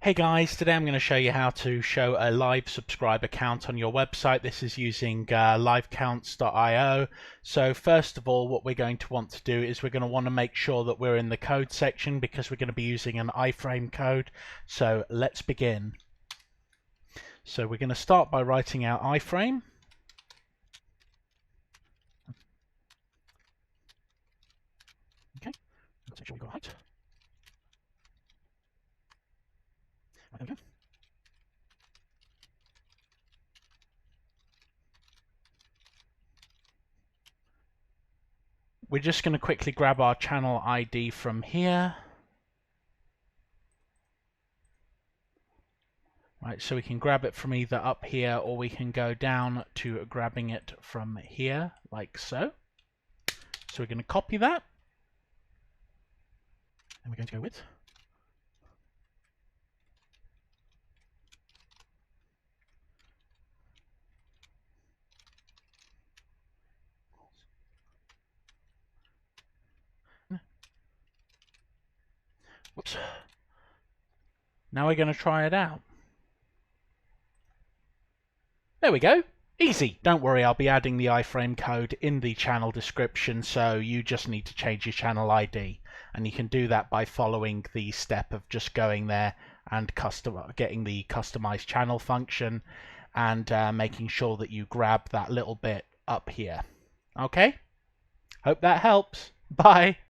Hey guys, today I'm going to show you how to show a live subscriber count on your website. This is using livecounts.io. So first of all, what we're going to want to do is we're going to want to make sure that we're in the code section because we're going to be using an iframe code. So let's begin. So we're going to start by writing out iframe. Okay, let's make sure we got right. Right, there we go. We're just going to quickly grab our channel ID from here. Right, so we can grab it from either up here or we can go down to grabbing it from here, like so. So we're going to copy that. And we're going to go with. Whoops. Now we're going to try it out. There we go. Easy. Don't worry, I'll be adding the iframe code in the channel description, so you just need to change your channel ID. And you can do that by following the step of just going there and getting the customize channel function and making sure that you grab that little bit up here. Okay? Hope that helps. Bye.